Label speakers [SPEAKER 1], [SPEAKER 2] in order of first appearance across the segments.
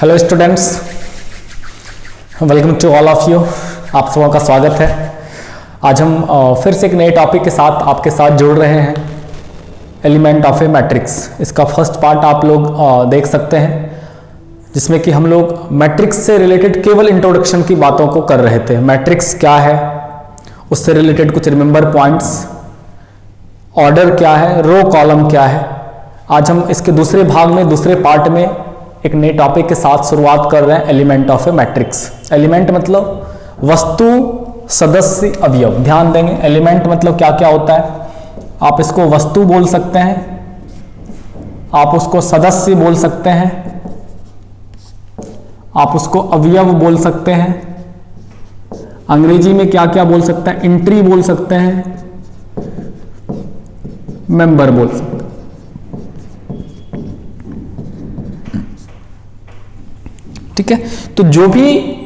[SPEAKER 1] Hello students, welcome to all of you. आप सबों का स्वागत है। आज हम फिर से एक नए टॉपिक के साथ आपके साथ जुड़ रहे हैं, एलिमेंट ऑफ ए मैट्रिक्स। इसका फर्स्ट पार्ट आप लोग देख सकते हैं, जिसमें कि हम लोग मैट्रिक्स से रिलेटेड केवल इंट्रोडक्शन की बातों को कर रहे थे। मैट्रिक्स क्या है, उससे रिलेटेड कुछ रिमेंबर पॉइंट्स, ऑर्डर क्या है, रो कॉलम क्या है। आज हम इसके दूसरे भाग में, दूसरे पार्ट में एक नए टॉपिक के साथ शुरुआत कर रहे हैं, element of A matrix. Element मतलब वस्तु, सदस्य, अवयव। ध्यान देंगे, एलिमेंट मतलब क्या क्या होता है। आप इसको वस्तु बोल सकते हैं, आप उसको सदस्य बोल सकते हैं, आप उसको अवयव बोल सकते हैं। अंग्रेजी में क्या क्या बोल सकते हैं, एंट्री बोल सकते हैं, मेंबर बोल सकते हैं। ठीक है, तो जो भी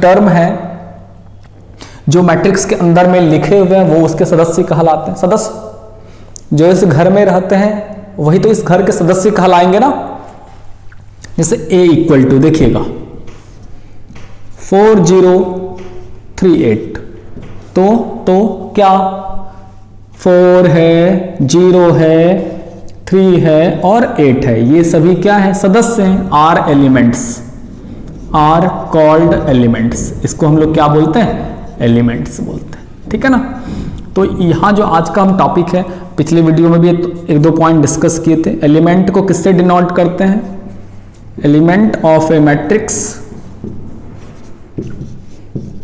[SPEAKER 1] टर्म है जो मैट्रिक्स के अंदर में लिखे हुए हैं वो उसके सदस्य कहलाते हैं। सदस्य जो इस घर में रहते हैं वही तो इस घर के सदस्य कहलाएंगे ना। जैसे a इक्वल टू, देखिएगा 4038, तो क्या 4 है, 0 है, 3 है और 8 है, ये सभी क्या है, सदस्य हैं। Are elements, are called elements. इसको हम लोग क्या बोलते हैं, एलिमेंट्स बोलते हैं। ठीक है ना। तो यहाँ जो आज का हम टॉपिक है, पिछले वीडियो में भी एक दो पॉइंट डिस्कस किए थे। एलिमेंट को किससे डिनोट करते हैं, element of A matrix,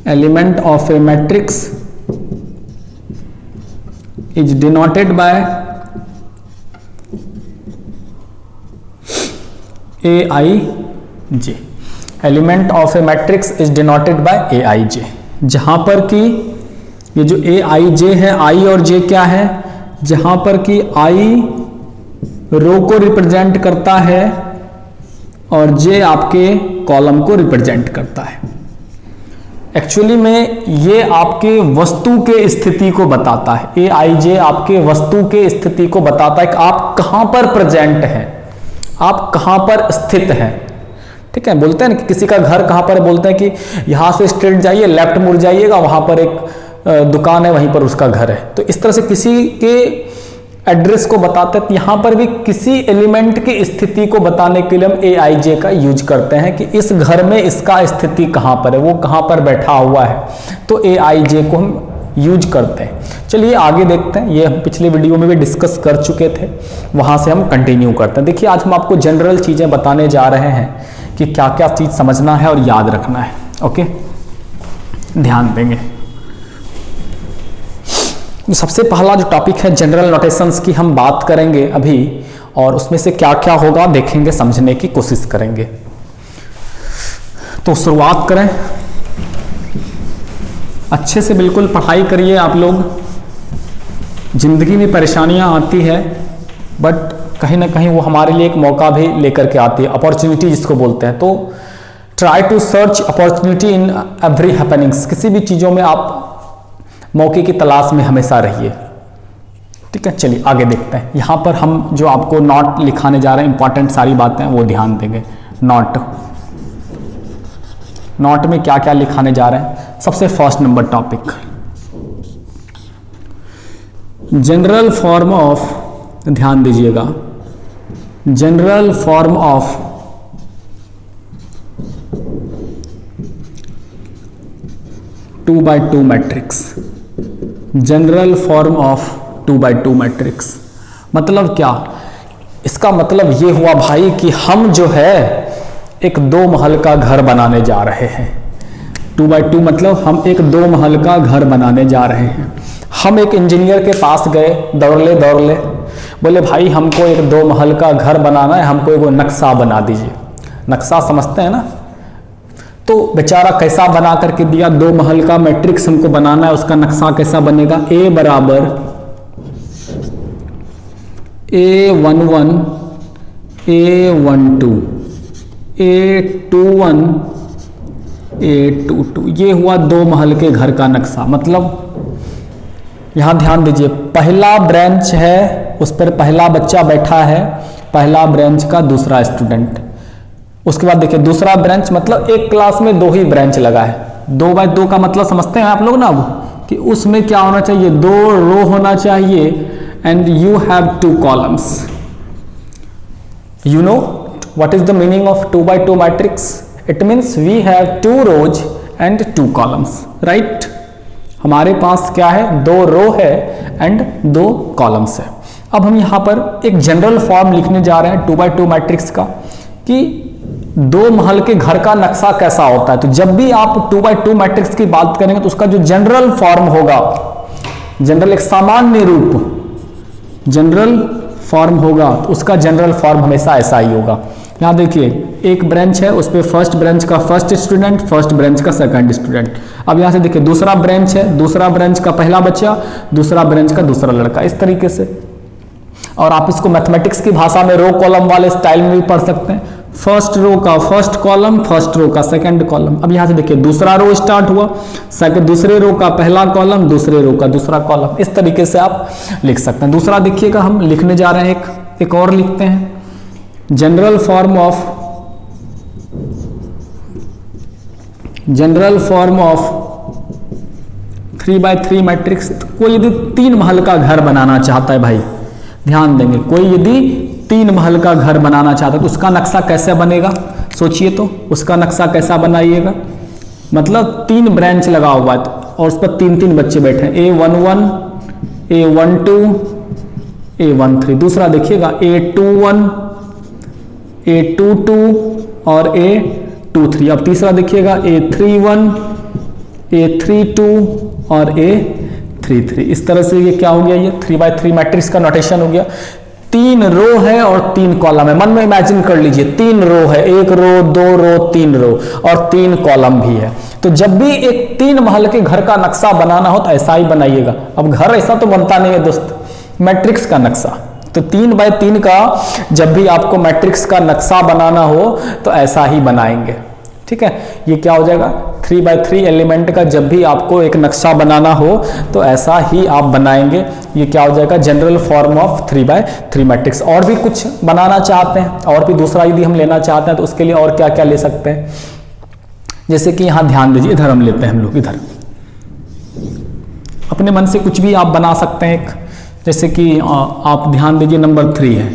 [SPEAKER 1] element of A matrix is denoted by AIJ। Element of A matrix is denoted by AIJ, जहां पर कि ये जो AIJ है, I और J क्या है, जहां पर कि I रो को रिप्रेजेंट करता है और J आपके कॉलम को रिप्रेजेंट करता है। एक्चुअली में ये आपके वस्तु के स्थिति को बताता है। AIJ आपके वस्तु के स्थिति को बताता है कि आप कहां पर प्रेजेंट हैं, आप कहां पर स्थित हैं। ठीक है, बोलते हैं ना कि किसी का घर कहां पर, बोलते हैं कि यहां से स्ट्रेट जाइए, लेफ्ट मुड़ जाइएगा, वहां पर एक दुकान है, वहीं पर उसका घर है। तो इस तरह से किसी के एड्रेस को बताते हैं। यहां पर भी किसी एलिमेंट की स्थिति को बताने के लिए हम AIJ का यूज करते हैं कि इस घर में इसका स्थिति कहां पर है, वो कहां पर बैठा हुआ है। तो AIJ को हम यूज करते हैं। चलिए आगे देखते हैं, ये हम पिछले वीडियो में भी डिस्कस कर चुके थे, वहां से हम कंटिन्यू करते हैं। देखिए आज हम आपको जनरल चीजें बताने जा रहे हैं कि क्या क्या चीज समझना है और याद रखना है। ओके, ध्यान देंगे। सबसे पहला जो टॉपिक है जनरल नोटेशंस की हम बात करेंगे अभी, और उसमें से क्या क्या होगा देखेंगे, समझने की कोशिश करेंगे। तो शुरुआत करें, अच्छे से बिल्कुल पढ़ाई करिए आप लोग। जिंदगी में परेशानियां आती है, बट कहीं ना कहीं वो हमारे लिए एक मौका भी लेकर के आती है, अपॉर्चुनिटी जिसको बोलते हैं। तो try to search opportunity in every happenings. किसी भी चीज़ों में आप मौके की तलाश में हमेशा रहिए। ठीक है, चलिए आगे देखते हैं। यहाँ पर हम जो आपको नोट लिखाने जा रहे हैं, इंपॉर्टेंट सारी बातें वो ध्यान देंगे। नोट में क्या क्या लिखाने जा रहे हैं। सबसे first number topic, general form of, ध्यान दीजिएगा, general form of two by two matrix. General form of 2x2 matrix मतलब क्या, इसका मतलब ये हुआ भाई कि हम जो है एक 2 महल का घर बनाने जा रहे हैं। 2x2 मतलब हम एक 2 महल का घर बनाने जा रहे हैं। हम एक इंजीनियर के पास गए, दौड़ले बोले भाई हमको एक 2 महल का घर बनाना है, हमको एक नक्शा बना दीजिए। नक्शा समझते हैं ना। तो बेचारा कैसा बना करके दिया, 2 महल का मैट्रिक्स हमको बनाना है, उसका नक्शा कैसा बनेगा, A बराबर A11 A12 A21 A22, ये हुआ 2 महल के घर का नक्शा। मतलब यहां ध्यान दीजिए, पहला ब्रांच है, उस पर पहला बच्चा बैठा है, पहला ब्रांच का दूसरा स्टूडेंट। उसके बाद देखिए दूसरा ब्रांच, मतलब एक क्लास में 2 ही ब्रांच लगा है। 2 बाय 2 का मतलब समझते हैं आप लोग ना अब, कि उसमें क्या होना चाहिए, 2 रो होना चाहिए and you have 2 columns. You know what is the meaning of 2 by 2 matrix? It means we have 2 rows and 2 columns, right? हमारे पास क्या है, 2 रो है एंड 2 कॉलम्स है। अब हम यहाँ पर एक जनरल फॉर्म लिखने जा रहे हैं 2 by 2 मैट्रिक्स का, कि 2 महल के घर का नक्शा कैसा होता है। तो जब भी आप 2 by 2 मैट्रिक्स की बात करेंगे तो उसका जो जनरल फॉर्म होगा, जनरल एक सामान्य रूप, जनरल फॉर्म होगा, तो उसका जनरल फॉर्म हमेशा ऐसा ही होगा। यहाँ देखिए एक ब्रांच है, उस पर फर्स्ट ब्रांच का फर्स्ट स्टूडेंट, फर्स्ट ब्रांच का सेकंड स्टूडेंट। अब यहाँ से देखिए दूसरा ब्रांच है, दूसरा ब्रांच का पहला बच्चा, दूसरा ब्रांच का दूसरा लड़का, इस तरीके से। और आप इसको मैथमेटिक्स की भाषा में रो कॉलम वाले स्टाइल में भी पढ़ सकते हैं। फर्स्ट रो का फर्स्ट कॉलम, फर्स्ट रो का सेकंड कॉलम। अब यहाँ से देखिए दूसरा रो स्टार्ट हुआ, दूसरे रो का पहला कॉलम, दूसरे रो का दूसरा कॉलम, इस तरीके से आप लिख सकते हैं। दूसरा देखिएगा हम लिखने जा रहे हैं, एक और लिखते हैं, general form of 3 by 3 matrix. कोई यदि 3 महल का घर बनाना चाहता है, भाई ध्यान देंगे, कोई यदि 3 महल का घर बनाना चाहता है तो उसका नक्शा कैसे बनेगा, सोचिए तो उसका नक्शा कैसा बनाइएगा। मतलब 3 ब्रांच लगा हुआ है और उस पर 3-3 बच्चे बैठे हैं, A11, A12, A13। दूसरा देखिएगा A21, A22 और A23। अब तीसरा देखिएगा A31, A32 और A33। इस तरह से ये क्या हो गया, ये 3 by 3 मैट्रिक्स का नोटेशन हो गया। 3 रो है और 3 कॉलम है। मन में इमेजिन कर लीजिए 3 रो है, 1 रो 2 रो 3 रो और 3 कॉलम भी है। तो जब भी एक 3 महल के घर का नक्शा बनाना हो तो ऐसा ही बनाइएगा। अब घर ऐसा तो बनता नहीं है दोस्त, मैट्रिक्स का नक्शा। तो 3 by 3 का जब भी आपको मैट्रिक्स का नक्शा बनाना हो तो ऐसा ही बनाएंगे, ठीक है। ये क्या हो जाएगा, 3 by 3 एलिमेंट का जब भी आपको एक नक्शा बनाना हो तो ऐसा ही आप बनाएंगे। ये क्या हो जाएगा, general form of 3 by 3 matrix. और भी कुछ बनाना चाहते हैं, और भी दूसरा यदि हम लेना चाहते हैं तो उसके लिए और क्या क्या ले सकते हैं, जैसे कि यहाँ ध्यान दीजिए, इधर हम लेते हैं, हम लोग इधर अपने मन से कुछ भी आप बना सकते हैं। एक जैसे कि आप ध्यान दीजिए नंबर 3 है,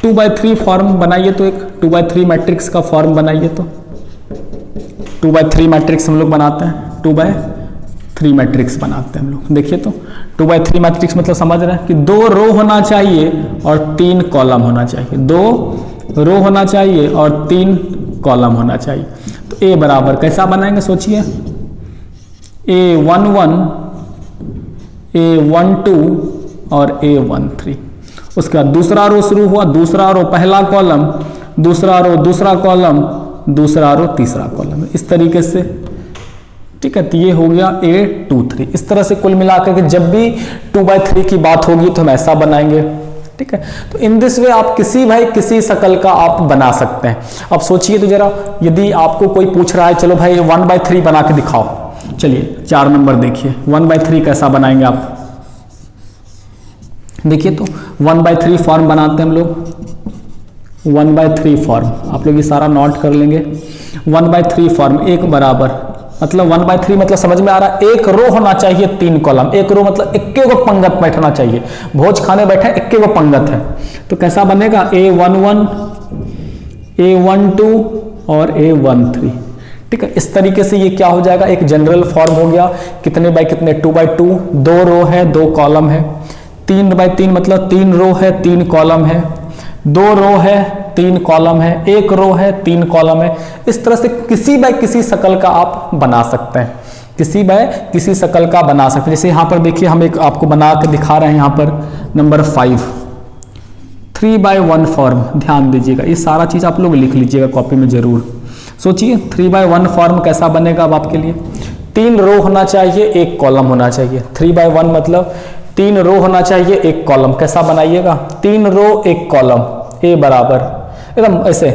[SPEAKER 1] 2 by 3 फॉर्म बनाइए, तो एक 2 by 3 मैट्रिक्स का फॉर्म बनाइए। तो 2 by 3 मैट्रिक्स हम लोग बनाते हैं, 2 by 3 मैट्रिक्स बनाते हैं हम लोग। देखिए तो 2 by 3 मैट्रिक्स मतलब समझ रहे हैं कि 2 रो होना चाहिए और 3 कॉलम होना चाहिए, 2 रो होना चाहिए और 3 कॉलम होना चाहिए। तो ए बराबर कैसा बनाएंगे, सोचिए, A11, A12 और A13। उसके बाद दूसरा रो शुरू हुआ, दूसरा रो पहला कॉलम, दूसरा रो दूसरा कॉलम, दूसरा रो तीसरा कॉलम, इस तरीके से, ठीक है। तो ये हो गया A23। इस तरह से कुल मिलाकर के जब भी 2 by 3 की बात होगी तो हम ऐसा बनाएंगे, ठीक है। तो इन दिस वे आप किसी शकल का आप बना सकते हैं। अब सोचिए तो जरा, यदि आपको कोई पूछ रहा है चलो भाई 1 by 3 बना के दिखाओ, चलिए 4 नंबर देखिए 1 by 3 कैसा बनाएंगे आप। देखिए तो 1 by 3 फॉर्म बनाते हैं हम लोग, 1 by 3 फॉर्म आप लोग ये सारा नोट कर लेंगे। 1 by 3 फॉर्म, एक बराबर, मतलब 1 by 3 मतलब समझ में आ रहा है, एक रो होना चाहिए 3 कॉलम। एक रो मतलब इक्के को पंगत बैठना चाहिए, भोज खाने बैठे इक्के को पंगत है। तो कैसा बनेगा, A11, A12 और A13, ठीक है। इस तरीके से ये क्या हो जाएगा, एक जनरल फॉर्म हो गया। कितने बाय कितने, 2 by 2, 2 रो है 2 कॉलम है। 3 by 3 मतलब 3 रो है 3 कॉलम है, 2 रो है 3 कॉलम है, 1 रो है 3 कॉलम है। इस तरह से किसी बाय किसी शकल का आप बना सकते हैं, किसी बाय किसी शकल का बना सकते हैं। जैसे यहाँ पर देखिए हम एक आपको बना के दिखा रहे हैं, यहाँ पर नंबर 5, 3 by 1 फॉर्म। ध्यान दीजिएगा, ये सारा चीज आप लोग लिख लीजिएगा कॉपी में जरूर। सोचिए 3 by 1 फॉर्म कैसा बनेगा अब आपके लिए, 3 रो होना चाहिए 1 कॉलम होना चाहिए। 3 by 1 मतलब 3 रो होना चाहिए 1 कॉलम। कैसा बनाइएगा, 3 रो 1 कॉलम, ए बराबर एकदम ऐसे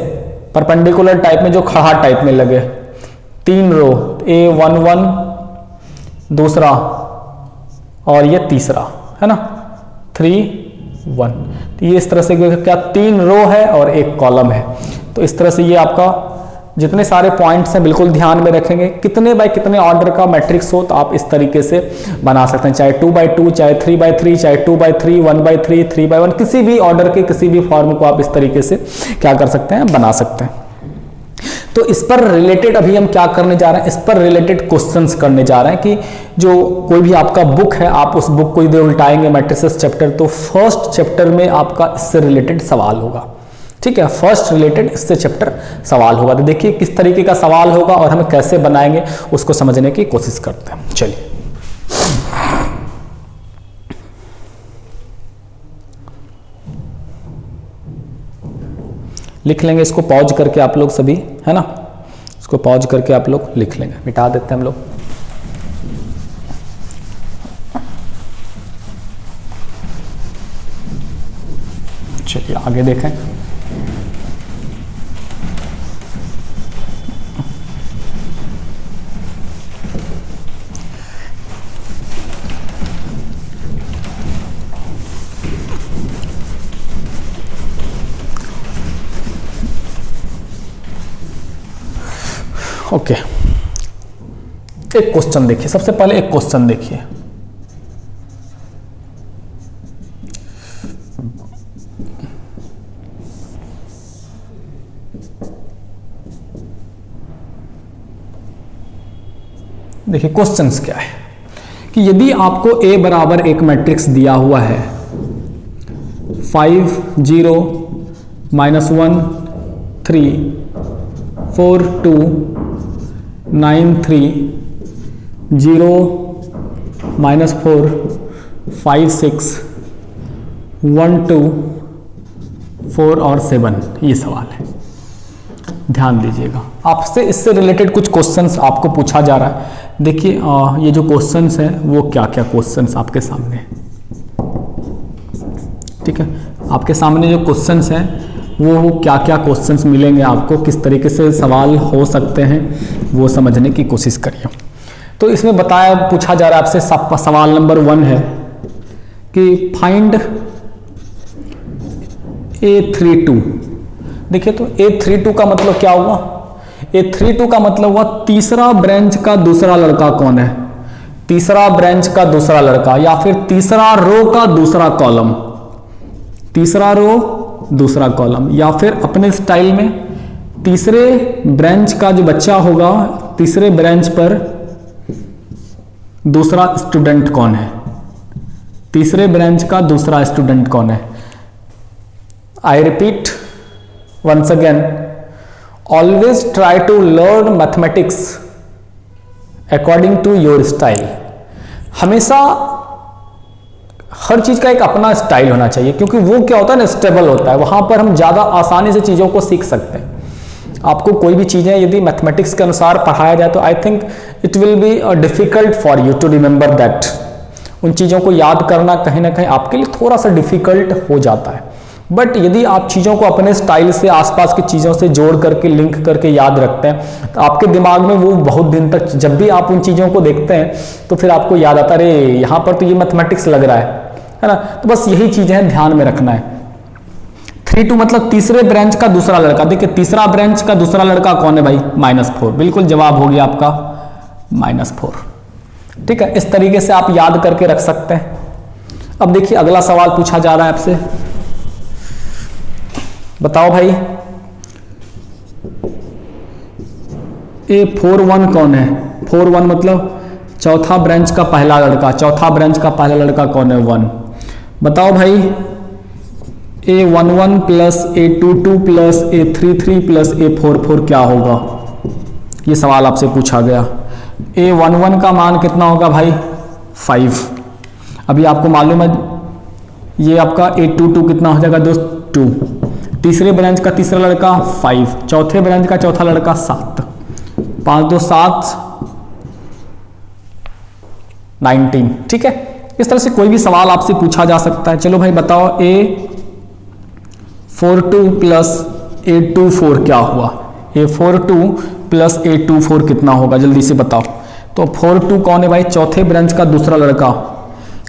[SPEAKER 1] परपेंडिकुलर टाइप में, जो खड़ा टाइप में लगे। 3 रो, A11 दूसरा और ये तीसरा है ना, 3 1। तो ये इस तरह से क्या 3 रो है और 1 कॉलम है। तो इस तरह से ये आपका जितने सारे पॉइंट्स हैं बिल्कुल ध्यान में रखेंगे। कितने बाय कितने ऑर्डर का मैट्रिक्स हो तो आप इस तरीके से बना सकते हैं, चाहे 2x2, चाहे 3x3, चाहे 2x3, 1x3, 3x1, किसी भी ऑर्डर के किसी भी फॉर्म को आप इस तरीके से क्या कर सकते हैं, बना सकते हैं। तो इस पर रिलेटेड अभी हम क्या करने जा रहे हैं, इस पर रिलेटेड क्वेश्चंस करने जा रहे हैं कि जो कोई भी आपका बुक है, आप उस बुक को यदि उल्टाएंगे मैट्रिसेस चैप्टर, तो फर्स्ट चैप्टर में आपका इससे रिलेटेड सवाल होगा। ठीक है, फर्स्ट रिलेटेड इससे चैप्टर सवाल होगा। तो देखिए किस तरीके का सवाल होगा और हम कैसे बनाएंगे उसको समझने की कोशिश करते हैं। चलिए लिख लेंगे इसको पॉज करके आप लोग सभी, है ना, इसको पॉज करके आप लोग लिख लेंगे, मिटा देते हैं हम लोग। चलिए आगे देखें। ओके, एक क्वेश्चन देखिए, सबसे पहले एक क्वेश्चन देखिए। देखिए क्वेश्चंस क्या है कि यदि आपको A बराबर एक मैट्रिक्स दिया हुआ है 5 0 -1 3 4 2 9 3 0 -4 5 6 1 2 4 और 7, ये सवाल है। ध्यान दीजिएगा, आपसे इससे रिलेटेड कुछ क्वेश्चंस आपको पूछा जा रहा है। देखिए ये जो क्वेश्चंस हैं वो क्या क्या क्वेश्चंस आपके सामने, ठीक है, आपके सामने जो क्वेश्चंस हैं वो क्या क्या क्वेश्चंस मिलेंगे आपको, किस तरीके से सवाल हो सकते हैं वो समझने की कोशिश करिए। तो इसमें पूछा जा रहा है आपसे, सवाल नंबर 1 है कि फाइंड A32। देखिए तो A32 का मतलब क्या हुआ, A32 का मतलब हुआ तीसरा ब्रांच का दूसरा लड़का कौन है, तीसरा ब्रांच का दूसरा लड़का, या फिर तीसरा रो का दूसरा कॉलम, तीसरा रो दूसरा कॉलम, या फिर अपने स्टाइल में तीसरे ब्रांच का जो बच्चा होगा, तीसरे ब्रांच पर दूसरा स्टूडेंट कौन है, तीसरे ब्रांच का दूसरा स्टूडेंट कौन है। I repeat once again, always try to learn mathematics according to your style। हमेशा हर चीज का एक अपना स्टाइल होना चाहिए, क्योंकि वो क्या होता है ना, स्टेबल होता है, वहां पर हम ज्यादा आसानी से चीजों को सीख सकते हैं। आपको कोई भी चीजें यदि मैथमेटिक्स के अनुसार पढ़ाया जाए तो I think it will be difficult for you to remember that. उन चीजों को याद करना कहीं ना कहीं आपके लिए थोड़ा सा डिफिकल्ट हो जाता है। बट यदि आप चीज़ों को अपने स्टाइल से आसपास की चीज़ों से जोड़ करके लिंक करके याद रखते हैं तो आपके दिमाग में वो बहुत दिन तक, जब भी आप उन चीज़ों को देखते हैं तो फिर आपको याद आता है, अरे यहाँ पर तो ये मैथमेटिक्स लग रहा है ना। तो बस यही चीज़ें ध्यान में रखना है। 32 मतलब तीसरे ब्रांच का दूसरा लड़का। देखिए तीसरा ब्रांच का दूसरा लड़का कौन है भाई, -4। बिल्कुल जवाब हो गया आपका -4। ठीक है, इस तरीके से आप याद करके रख सकते हैं। अब देखिए अगला सवाल पूछा जा रहा है आपसे, बताओ भाई A41 कौन है। 41 मतलब चौथा ब्रांच का पहला लड़का, चौथा ब्रांच का पहला लड़का कौन है, 1। बताओ भाई A11 plus A22 plus A33 plus A44 क्या होगा, ये सवाल आपसे पूछा गया। A11 का मान कितना होगा भाई, 5। अभी आपको मालूम है ये आपका A22 कितना हो जाएगा दोस्त, 2। तीसरे ब्रांच का तीसरा लड़का 5, चौथे ब्रांच का चौथा लड़का 7, 5 2 7 19। ठीक है, इस तरह से कोई भी सवाल आपसे पूछा जा सकता है। चलो भाई बताओ A42 प्लस A24 क्या हुआ, A42 प्लस A24 कितना होगा, जल्दी से बताओ। तो 42 कौन है भाई, चौथे ब्रांच का दूसरा लड़का।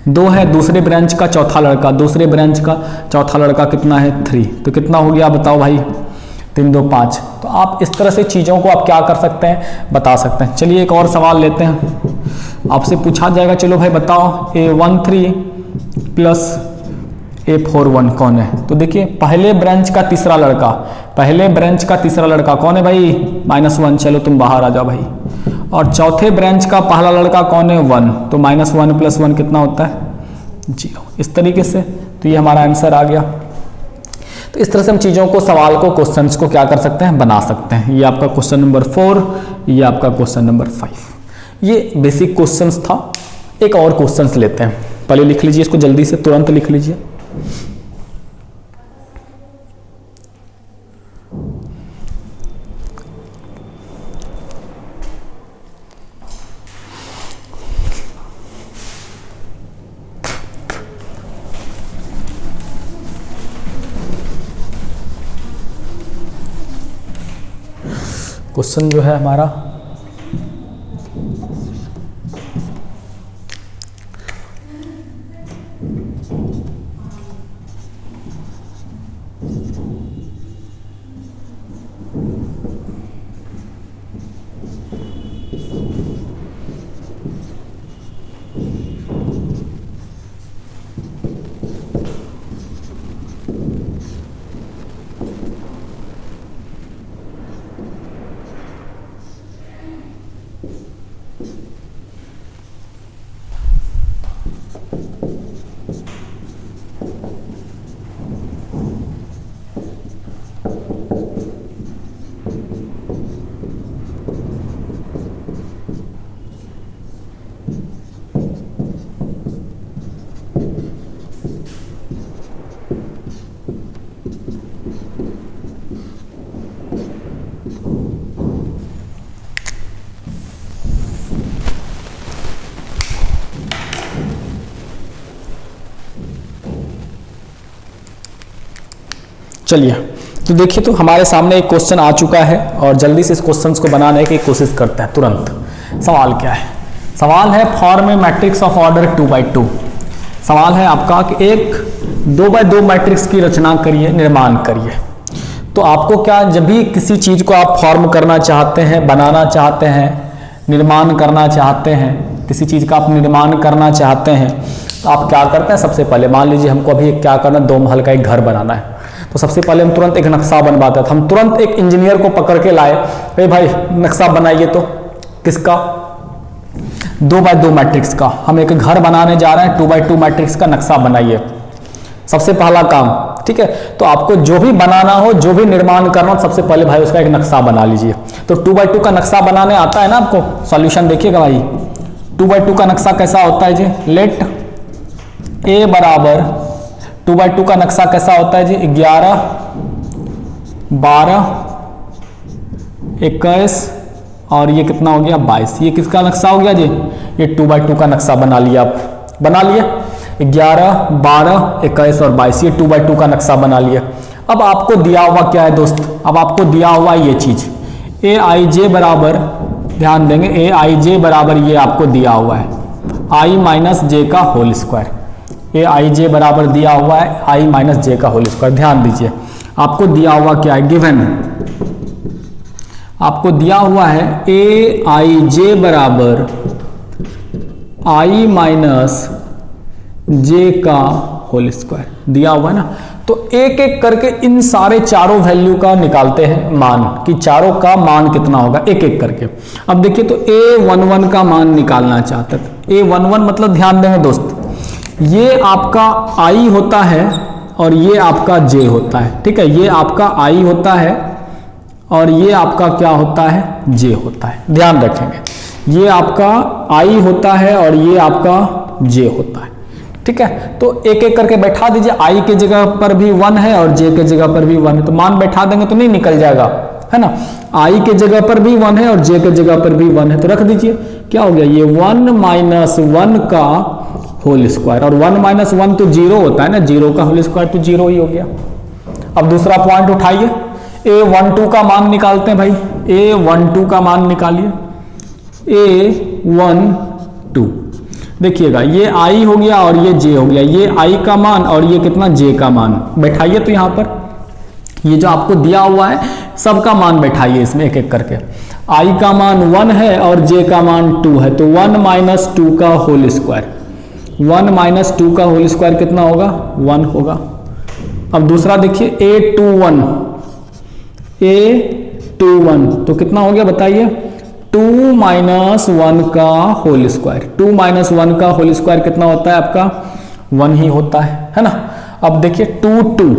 [SPEAKER 1] 2 है दूसरे ब्रांच का चौथा लड़का, दूसरे ब्रांच का चौथा लड़का कितना है, 3। तो कितना हो गया बताओ भाई, 3 2 5। तो आप इस तरह से चीज़ों को आप क्या कर सकते हैं, बता सकते हैं। चलिए एक और सवाल लेते हैं। आपसे पूछा जाएगा, चलो भाई बताओ A13 प्लस A41 कौन है। तो देखिए पहले ब्रांच का तीसरा लड़का, पहले ब्रांच का तीसरा लड़का कौन है भाई, -1, चलो तुम बाहर आ जाओ भाई। और चौथे ब्रांच का पहला लड़का कौन है, 1, तो -1 + 1 कितना होता है, 0। इस तरीके से तो ये हमारा आंसर आ गया। तो इस तरह से हम चीज़ों को, सवाल को, क्वेश्चंस को क्या कर सकते हैं, बना सकते हैं। ये आपका क्वेश्चन नंबर 4, ये आपका क्वेश्चन नंबर 5। ये बेसिक क्वेश्चंस था। एक और क्वेश्चंस लेते हैं, पहले लिख लीजिए इसको, जल्दी से तुरंत लिख लीजिए। क्वेश्चन जो है हमारा, चलिए तो देखिए, तो हमारे सामने एक क्वेश्चन आ चुका है और जल्दी से इस क्वेश्चन को बनाने की कोशिश करते हैं तुरंत। सवाल क्या है, सवाल है form a matrix of order 2 by 2। सवाल है आपका कि एक 2 by 2 मैट्रिक्स की रचना करिए, निर्माण करिए। तो आपको क्या, जब भी किसी चीज को आप फॉर्म करना चाहते हैं, बनाना चाहते हैं, निर्माण करना चाहते हैं, किसी चीज का आप निर्माण करना चाहते हैं, तो आप क्या करते हैं, सबसे पहले मान लीजिए हमको अभी क्या करना है, 2 महल का एक घर बनाना है। तो सबसे पहले हम तुरंत एक नक्शा बनवाते थे, हम तुरंत एक इंजीनियर को पकड़ के लाए, अरे भाई नक्शा बनाइए। तो किसका, 2 by 2 मैट्रिक्स का। हम एक घर बनाने जा रहे हैं, 2 by 2 मैट्रिक्स का नक्शा बनाइए, सबसे पहला काम। ठीक है, तो आपको जो भी बनाना हो, जो भी निर्माण करना हो, सबसे पहले भाई उसका एक नक्शा बना लीजिए। तो 2 by 2 का नक्शा बनाने आता है ना आपको, सॉल्यूशन देखिएगा भाई। 2 by 2 का नक्शा कैसा होता है जी, लेट ए बराबर 2 by 2 का नक्शा कैसा होता है जी, 11 12 21 और ये कितना हो गया, 22। ये किसका नक्शा हो गया जी, ये 2 by 2 का नक्शा बना लिया आप, बना लिए 11 12 21 और 22, ये 2 by 2 का नक्शा बना लिया। अब आपको दिया हुआ क्या है दोस्त, अब आपको दिया हुआ ये चीज AIJ बराबर, ध्यान देंगे AIJ बराबर ये आपको दिया हुआ है I - J का होल स्क्वायर। AIJ बराबर दिया हुआ है I - J का होल स्क्वायर। ध्यान दीजिए आपको दिया हुआ क्या है, गिवन आपको दिया हुआ है AIJ बराबर I - J का होल स्क्वायर दिया हुआ है ना। तो एक एक करके इन सारे चारों वैल्यू का निकालते हैं मान, कि चारों का मान कितना होगा, एक एक करके। अब देखिए तो A11 का मान निकालना चाहते हैं। A11 मतलब ध्यान देंगे दोस्त, ये आपका I होता है और ये आपका J होता है। ठीक है, ये आपका I होता है और ये आपका क्या होता है, J होता है। ध्यान रखेंगे, ये आपका I होता है और ये आपका J होता है। ठीक है, तो एक एक करके बैठा दीजिए। I के जगह पर भी 1 है और J के जगह पर भी 1 है, तो मान बैठा देंगे तो नहीं निकल जाएगा, है ना। I के जगह पर भी 1 है और J के जगह पर भी 1 है, तो रख दीजिए। क्या हो गया, ये 1 - 1 का होल स्क्वायर, और 1 - 1 तो 0 होता है ना, 0 का होल स्क्वायर तो 0 ही हो गया। अब दूसरा पॉइंट उठाइए, A12 का मान निकालते हैं भाई। A12 का मान निकालिए, A12 देखिएगा, ये I हो गया और ये J हो गया, ये I का मान और ये कितना J का मान बैठाइए। तो यहाँ पर ये जो आपको दिया हुआ है सबका मान बैठाइए इसमें एक एक करके। i का मान 1 है और j का मान 2 है, तो 1 माइनस 2 का होल स्क्वायर, 1 माइनस 2 का होल स्क्वायर कितना होगा, 1 होगा। अब दूसरा देखिए a21, तो कितना हो गया बताइए, 2 माइनस 1 का होल स्क्वायर, 2 माइनस 1 का होल स्क्वायर कितना होता है आपका, 1 ही होता है ना। अब देखिए 2 2,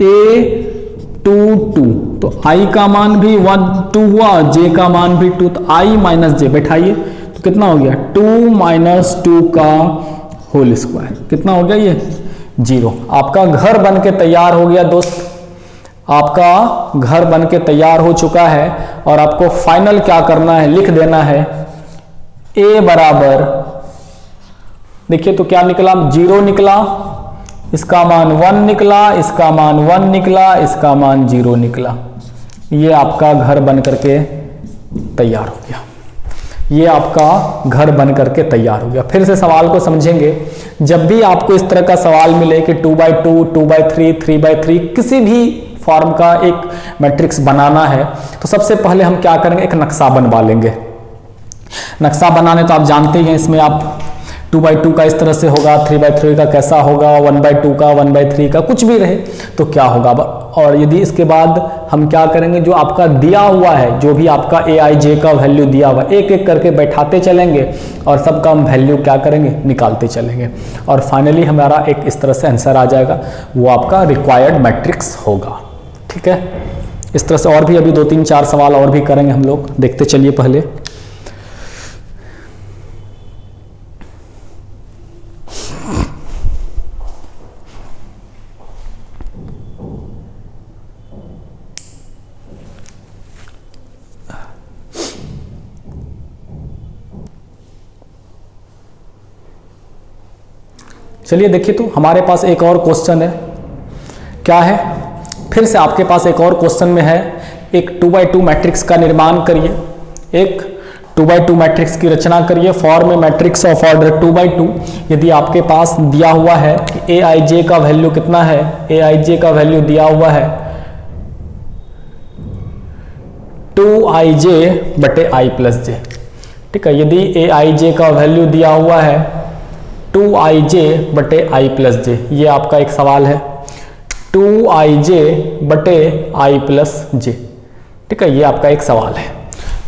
[SPEAKER 1] a22, तो i का मान भी 1 2 हुआ, j का मान भी 2, तो i माइनस j बैठाइए तो कितना हो गया, 2 माइनस 2 का होल स्क्वायर, कितना हो गया ये 0। आपका घर बन के तैयार हो गया दोस्त, आपका घर बन के तैयार हो चुका है। और आपको फाइनल क्या करना है, लिख देना है a बराबर, देखिए तो क्या निकला, 0 निकला, इसका मान 1 निकला, इसका मान 1 निकला, इसका मान 0 निकला। ये आपका घर बन करके तैयार हो गया, ये आपका घर बन करके तैयार हो गया। फिर से सवाल को समझेंगे, जब भी आपको इस तरह का सवाल मिले कि 2x2, 2x3, 3x3 किसी भी फॉर्म का एक मैट्रिक्स बनाना है, तो सबसे पहले हम क्या करेंगे, एक नक्शा बनवा लेंगे। नक्शा बनाने तो आप जानते ही हैं, इसमें आप 2x2 का इस तरह से होगा, 3x3 का कैसा होगा, 1x2 का, 1x3 का, कुछ भी रहे तो क्या होगा। और यदि इसके बाद हम क्या करेंगे, जो आपका दिया हुआ है, जो भी आपका aij का वैल्यू दिया हुआ, एक एक करके बैठाते चलेंगे और सबका हम वैल्यू क्या करेंगे, निकालते चलेंगे, और फाइनली हमारा एक इस तरह से आंसर आ जाएगा, वो आपका रिक्वायर्ड मैट्रिक्स होगा। ठीक है, इस तरह से और भी अभी 2 3 4 सवाल और भी करेंगे हम लोग, देखते चलिए पहले। चलिए देखिए, तो हमारे पास एक और क्वेश्चन है, क्या है, फिर से आपके पास एक और क्वेश्चन में है, एक 2x2 मैट्रिक्स का निर्माण करिए, एक 2x2 मैट्रिक्स की रचना करिए, form matrix of order 2x2। यदि आपके पास दिया हुआ है कि aij का वैल्यू कितना है, aij का वैल्यू दिया हुआ है 2ij बटे i प्लस j। ठीक है, यदि aij का वैल्यू दिया हुआ है 2ij बटे i प्लस j, ये आपका एक सवाल है, 2ij बटे i प्लस j। ठीक है, ये आपका एक सवाल है।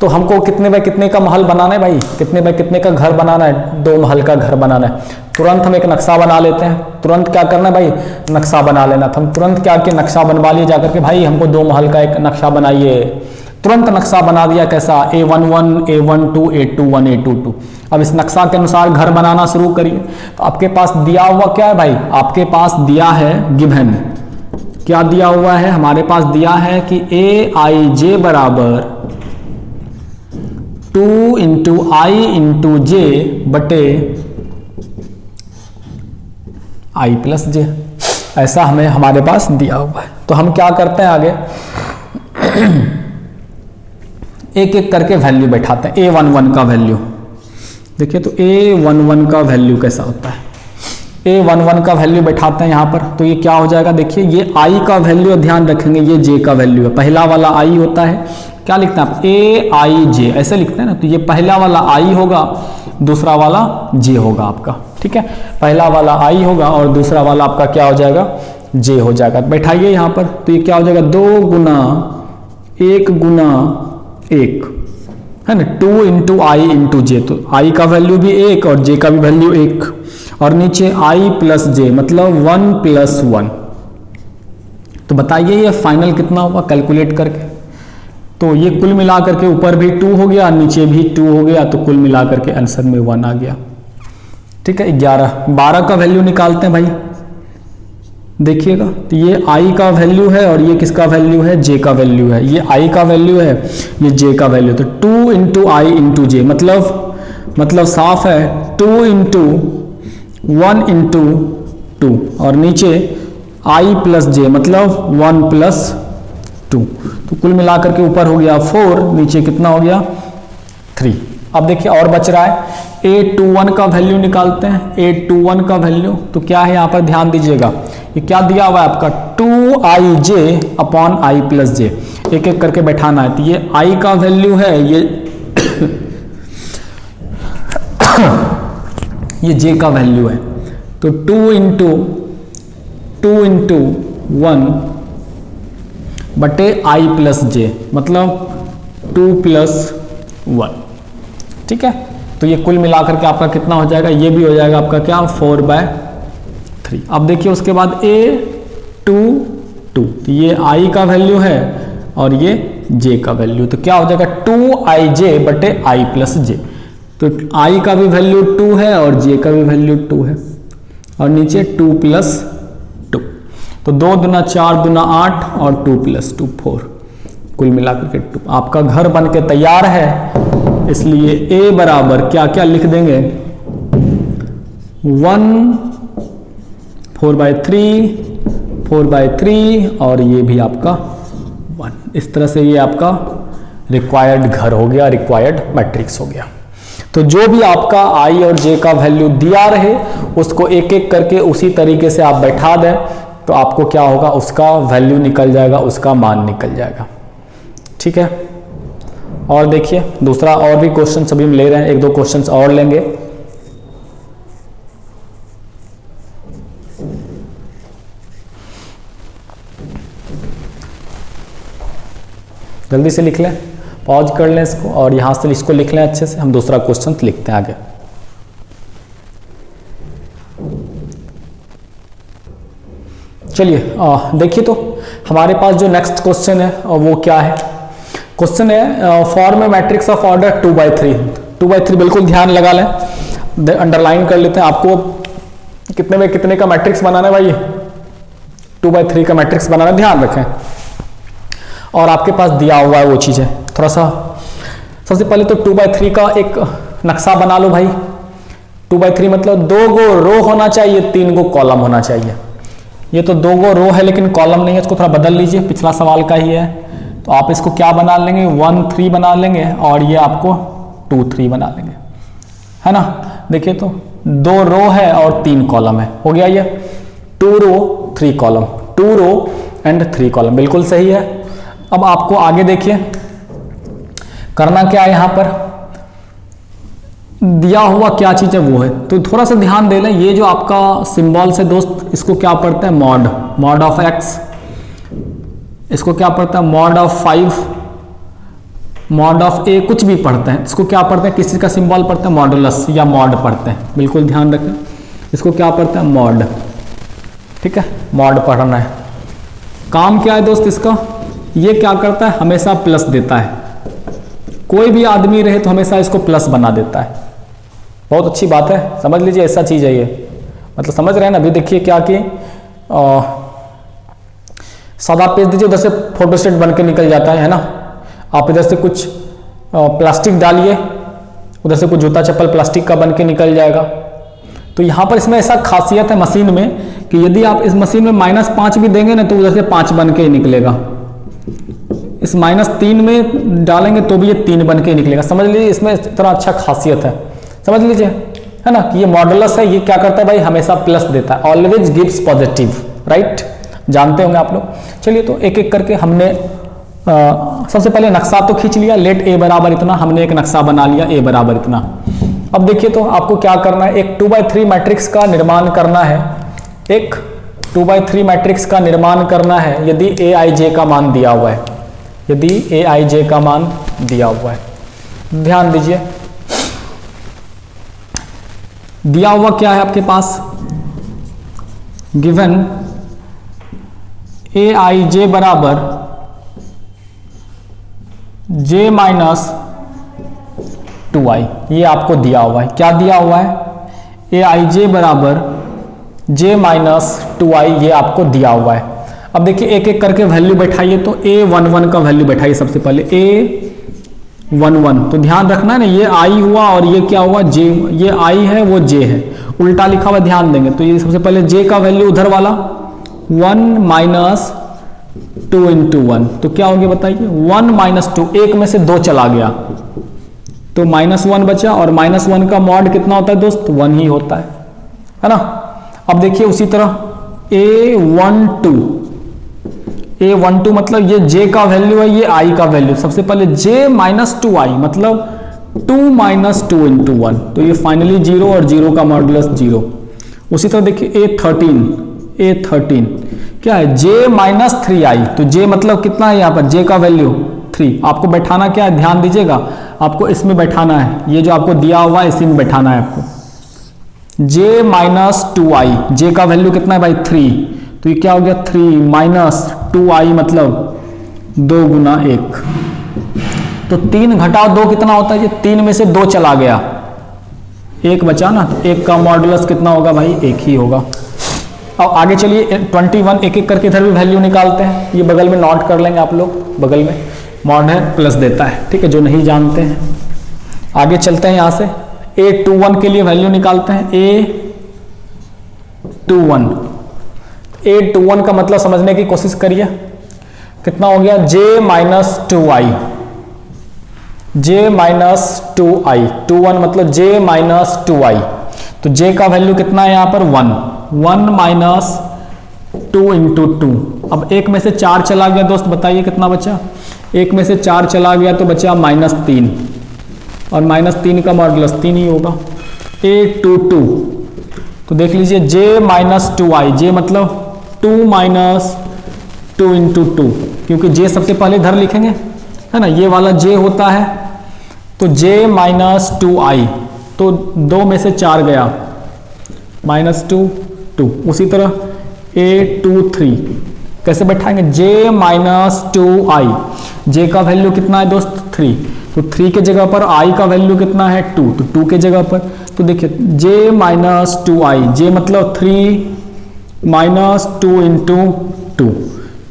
[SPEAKER 1] तो हमको कितने बाय कितने का महल बनाना है भाई, कितने बाय कितने का घर बनाना है, 2 महल का घर बनाना है। तुरंत हम एक नक्शा बना लेते हैं, तुरंत क्या करना है भाई, नक्शा बना लेना। तो हम तुरंत क्या कि नक्शा बनवा लिए जाकर के, भाई हमको 2 महल का एक नक्शा बनाइए, तुरंत नक्शा बना दिया, कैसा, a11, a12, a21, a22। अब इस नक्शा के अनुसार घर बनाना शुरू करिए। तो आपके पास दिया हुआ क्या है भाई, आपके पास दिया है गिवन, क्या दिया हुआ है, हमारे पास दिया है कि aij बराबर 2 इंटू आई इंटू जे बटे i प्लस जे, ऐसा हमें हमारे पास दिया हुआ है। तो हम क्या करते हैं आगे, एक एक करके वैल्यू बैठाते हैं। a11 का वैल्यू देखिए, तो a11 का वैल्यू कैसा होता है, a11 का वैल्यू बैठाते हैं यहाँ पर। तो ये क्या हो जाएगा, देखिए ये i का वैल्यू, ध्यान रखेंगे ये j का वैल्यू है, पहला वाला i होता है, क्या लिखते हैं आप, aij ऐसे लिखते हैं ना। तो ये पहला वाला i होगा, दूसरा वाला j होगा आपका। ठीक है, पहला वाला i होगा और दूसरा वाला आपका क्या हो जाएगा, j हो जाएगा। बैठाइए यहाँ पर, तो ये क्या हो जाएगा, 2 गुना 1 गुना 1 है ना, 2 इंटू आई इंटू जे। तो i का वैल्यू भी 1 और j का भी वैल्यू 1, और नीचे i प्लस j मतलब 1 प्लस 1। तो बताइए ये फाइनल कितना होगा कैलकुलेट करके। तो ये कुल मिला करके ऊपर भी 2 हो गया, नीचे भी 2 हो गया, तो कुल मिला करके आंसर में 1 आ गया। ठीक है, 11 12 का वैल्यू निकालते हैं भाई, देखिएगा। तो ये i का वैल्यू है और ये किसका वैल्यू है, j का वैल्यू है। ये i का वैल्यू है, ये j का वैल्यू। तो 2 इंटू आई इंटू जे मतलब साफ है 2 इंटू 1 इंटू 2, और नीचे i प्लस जे मतलब 1 प्लस 2। तो कुल मिलाकर के ऊपर हो गया 4, नीचे कितना हो गया 3। अब देखिए और बच रहा है, a21 का वैल्यू निकालते हैं। a21 का वैल्यू तो क्या है, यहाँ पर ध्यान दीजिएगा, ये क्या दिया हुआ है आपका 2ij अपॉन i प्लस जे। एक एक करके बैठाना है। तो ये i का वैल्यू है, ये ये j का वैल्यू है। तो 2 इंटू 1 बटे i प्लस जे, मतलब 2 प्लस 1। ठीक है, तो ये कुल मिलाकर के आपका कितना हो जाएगा, ये भी हो जाएगा आपका क्या 4/3। अब देखिए उसके बाद a2 2, तो ये i का वैल्यू है और ये j का वैल्यू, तो क्या हो जाएगा 2ij बटे i प्लस j। तो i का भी वैल्यू 2 है और j का भी वैल्यू 2 है, और नीचे 2 प्लस 2, तो 2 दूना 4 दूना 8 और 2 प्लस 2 4, कुल मिलाकर के 2। आपका घर बन के तैयार है, इसलिए a बराबर क्या क्या लिख देंगे 1 4/3 और ये भी आपका 1। इस तरह से ये आपका रिक्वायर्ड घर हो गया, रिक्वायर्ड मैट्रिक्स हो गया। तो जो भी आपका i और j का वैल्यू दिया रहे उसको एक एक करके उसी तरीके से आप बैठा दें, तो आपको क्या होगा, उसका वैल्यू निकल जाएगा, उसका मान निकल जाएगा। ठीक है, और देखिए दूसरा और भी क्वेश्चन सभी हम ले रहे हैं, एक दो क्वेश्चंस और लेंगे। जल्दी से लिख लें, पॉज कर लें इसको और यहां से इसको लिख लें अच्छे से, हम दूसरा क्वेश्चन लिखते हैं आगे। चलिए देखिए, तो हमारे पास जो नेक्स्ट क्वेश्चन है वो क्या है, क्वेश्चन है form a matrix of order 2/3। 2/3 बिल्कुल ध्यान लगा लें, अंडरलाइन कर लेते हैं। आपको कितने में कितने का मैट्रिक्स बनाना है भाई, 2/3 का मैट्रिक्स बनाना, ध्यान रखें। और आपके पास दिया हुआ है वो चीज़ है, थोड़ा सा सबसे पहले तो 2/3 का एक नक्शा बना लो भाई। 2/3 मतलब 2 गो रो होना चाहिए, 3 गो कॉलम होना चाहिए। ये तो 2 गो रो है लेकिन कॉलम नहीं है, इसको थोड़ा बदल लीजिए, पिछला सवाल का ही है। तो आप इसको क्या बना लेंगे 1 3 बना लेंगे और ये आपको 2 3 बना लेंगे, है ना। देखिए तो 2 रो है और 3 कॉलम है, हो गया ये 2 रो 3 कॉलम, 2 रो एंड 3 कॉलम, बिल्कुल सही है। अब आपको आगे देखिए करना क्या है, यहां पर दिया हुआ क्या चीज है वो है, तो थोड़ा सा ध्यान दे लें। ये जो आपका सिंबल से दोस्त, इसको क्या पढ़ते हैं मॉड ऑफ x, इसको क्या पढ़ता है mod of 5, mod of a, कुछ भी पढ़ते हैं। इसको क्या पढ़ते हैं, किसी का सिंबल पढ़ते हैं मॉडुलस या मॉड पढ़ते हैं, बिल्कुल ध्यान रखें। इसको क्या पढ़ते हैं मॉड, ठीक है, मॉड पढ़ना है। काम क्या है दोस्त इसका, ये क्या करता है हमेशा प्लस देता है, कोई भी आदमी रहे तो हमेशा इसको प्लस बना देता है। बहुत अच्छी बात है, समझ लीजिए ऐसा चीज है ये, मतलब समझ रहे हैं ना। अभी देखिए क्या कि सादा पेज दीजिए, उधर से फोटोस्टेट बन के निकल जाता है ना। आप इधर से कुछ प्लास्टिक डालिए, उधर से कुछ जूता चप्पल प्लास्टिक का बन के निकल जाएगा। तो यहाँ पर इसमें ऐसा खासियत है मशीन में कि यदि आप इस मशीन में -5 भी देंगे ना तो उधर से 5 बन के ही निकलेगा। इस -3 में डालेंगे तो भी ये 3 बन के निकलेगा। समझ लीजिए इसमें इतना अच्छा खासियत है, समझ लीजिए, है ना। कि ये मॉडुलस है, ये क्या करता है भाई हमेशा प्लस देता है, ऑलवेज गिव्स पॉजिटिव, राइट, जानते होंगे आप लोग। चलिए तो एक एक करके हमने सबसे पहले नक्शा तो खींच लिया, लेट a बराबर इतना, हमने एक नक्शा बना लिया a बराबर इतना। अब देखिए तो आपको क्या करना है, एक 2/3 मैट्रिक्स का निर्माण करना है, एक 2/3 मैट्रिक्स का निर्माण करना है यदि aij का मान दिया हुआ है, यदि aij का मान दिया हुआ है। ध्यान दीजिए दिया हुआ क्या है आपके पास, गिवन aij बराबर j माइनस 2i, ये आपको दिया हुआ है। क्या दिया हुआ है, aij बराबर j माइनस 2i, ये आपको दिया हुआ है। अब देखिए एक एक करके वैल्यू बैठाइए, तो a11 का वैल्यू बैठाइए सबसे पहले, a11, तो ध्यान रखना है ना, ये i हुआ और ये क्या हुआ j, ये i है वो j है, उल्टा लिखा हुआ ध्यान देंगे। तो ये सबसे पहले j का वैल्यू उधर वाला 1 माइनस 2 इंटू 1, तो क्या हो गया बताइए 1 माइनस 2, एक में से 2 चला गया तो -1 बचा, और -1 का मॉड कितना होता है दोस्त 1 ही होता है ना। अब देखिए उसी तरह a12 A12 मतलब ये j का वैल्यू है, ये i का वैल्यू। सबसे पहले j माइनस 2i मतलब 2 माइनस 2 इंटू 1, तो ये फाइनली 0 और 0 का मॉडुलस 0। उसी तरह देखिए A13 क्या है, j माइनस 3i, तो j मतलब कितना है यहाँ पर, j का वैल्यू 3। आपको बैठाना क्या है, ध्यान दीजिएगा, आपको इसमें बैठाना है, ये जो आपको दिया हुआ है इसी में बैठाना है आपको। j माइनस 2i, j का वैल्यू कितना है भाई 3, तो ये क्या हो गया 3 माइनस 2i मतलब 2 गुना 1, तो 3 घटाओ 2 कितना होता है, ये 3 में से 2 चला गया, 1 बचा ना, 1 का मॉडुलस कितना होगा भाई 1 ही होगा। अब आगे चलिए 21 एक एक करके इधर भी वैल्यू निकालते हैं, ये बगल में नोट कर लेंगे आप लोग, बगल में मॉड है प्लस देता है, ठीक है, जो नहीं जानते हैं। आगे चलते हैं यहाँ से A21 के लिए वैल्यू निकालते हैं। A21 का मतलब समझने की कोशिश करिए, कितना हो गया j minus 2i, j minus 2i, 21 मतलब j माइनस 2i, तो j का वैल्यू कितना है यहाँ पर 1 माइनस 2 इंटू 2। अब 1 में से 4 चला गया दोस्त, बताइए कितना बचा, 1 में से 4 चला गया तो बचा माइनस 3, और माइनस 3 का मॉडुलस 3 ही होगा। A22 तो देख लीजिए j माइनस 2i, j मतलब 2 माइनस 2 इंटू 2, क्योंकि j सबसे पहले इधर लिखेंगे है ना, ये वाला j होता है, तो j माइनस 2i, तो 2 में से 4 गया माइनस 2 2। उसी तरह A23 कैसे बैठाएंगे, j माइनस 2i, j का वैल्यू कितना है दोस्त 3, तो 3 के जगह पर i का वैल्यू कितना है 2, तो 2 के जगह पर, तो देखिए j माइनस 2i, j मतलब 3 माइनस 2 इंटू 2,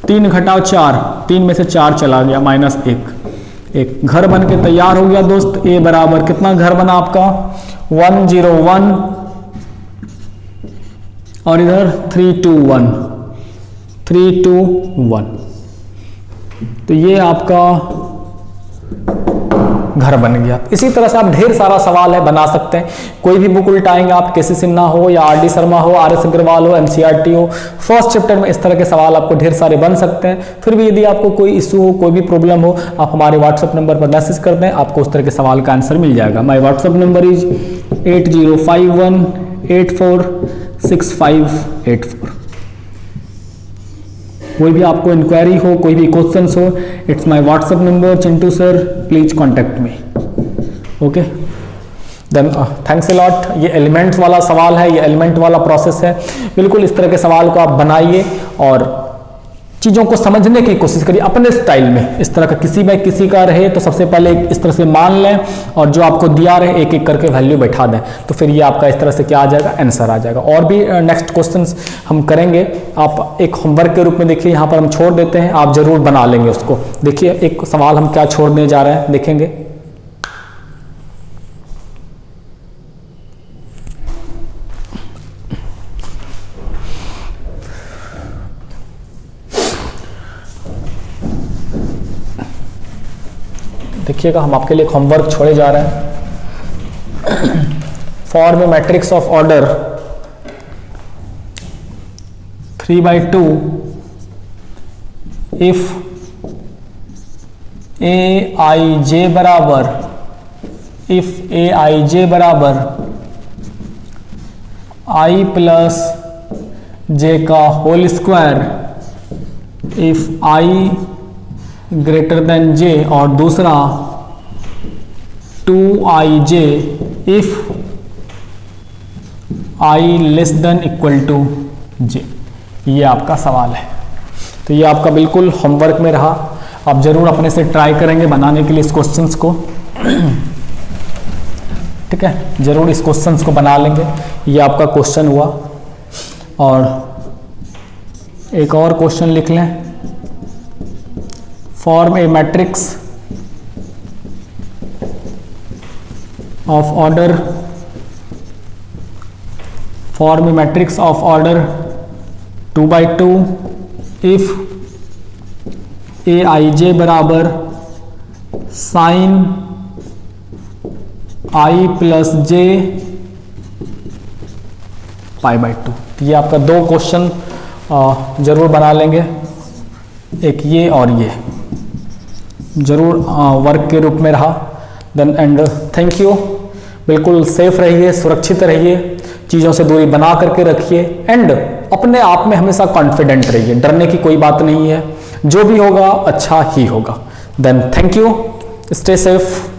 [SPEAKER 1] 3 घटाओ 4, 3 में से 4 चला गया माइनस 1, घर बन के तैयार हो गया दोस्त। A बराबर कितना घर बना आपका 101 और इधर 321, तो ये आपका घर बन गया। इसी तरह से आप ढेर सारा सवाल है बना सकते हैं, कोई भी बुक उल्टाएंगे आप, केसी सिन्हा हो या आर डी शर्मा हो, आर एस अग्रवाल हो, एनसीईआरटी हो, फर्स्ट चैप्टर में इस तरह के सवाल आपको ढेर सारे बन सकते हैं। फिर भी यदि आपको कोई इशू हो, कोई भी प्रॉब्लम हो, आप हमारे व्हाट्सएप नंबर पर मैसेज कर दें, आपको उस तरह के सवाल का आंसर मिल जाएगा। My WhatsApp number is 8051846584। कोई भी आपको इंक्वायरी हो, कोई भी क्वेश्चंस हो, it's my WhatsApp number, Chintu sir please contact me. Okay then thanks a lot. ये एलिमेंट्स वाला सवाल है, ये एलिमेंट वाला प्रोसेस है। बिल्कुल इस तरह के सवाल को आप बनाइए और चीज़ों को समझने की कोशिश करिए अपने स्टाइल में। इस तरह का किसी का रहे तो सबसे पहले इस तरह से मान लें, और जो आपको दिया रहे एक एक करके वैल्यू बैठा दें, तो फिर ये आपका इस तरह से क्या आ जाएगा, आंसर आ जाएगा। और भी नेक्स्ट क्वेश्चंस हम करेंगे, आप एक होमवर्क के रूप में देखिए, यहाँ पर हम छोड़ देते हैं, आप जरूर बना लेंगे उसको। देखिए एक सवाल हम क्या छोड़ने जा रहे हैं, देखेंगे। देखिएगा हम आपके लिए एक होमवर्क छोड़े जा रहे हैं। Form a matrix of order 3/2 if Aij बराबर I प्लस j का whole square if I greater than j, और दूसरा 2ij if I less than equal to j। ये आपका सवाल है, तो ये आपका बिल्कुल होमवर्क में रहा। आप जरूर अपने से ट्राई करेंगे बनाने के लिए इस क्वेश्चंस को। ठीक है, जरूर इस क्वेश्चंस को बना लेंगे। ये आपका क्वेश्चन हुआ, और एक और क्वेश्चन लिख लें। Form a matrix of order 2/2 if Aij बराबर sin I प्लस j π/2। ये आपका दो क्वेश्चन जरूर बना लेंगे। एक ये और ये जरूर वर्क के रूप में रहा। Then and thank you. बिल्कुल सेफ रहिए, सुरक्षित रहिए, चीज़ों से दूरी बना करके रखिए एंड अपने आप में हमेशा कॉन्फिडेंट रहिए। डरने की कोई बात नहीं है, जो भी होगा अच्छा ही होगा। Then thank you, stay safe.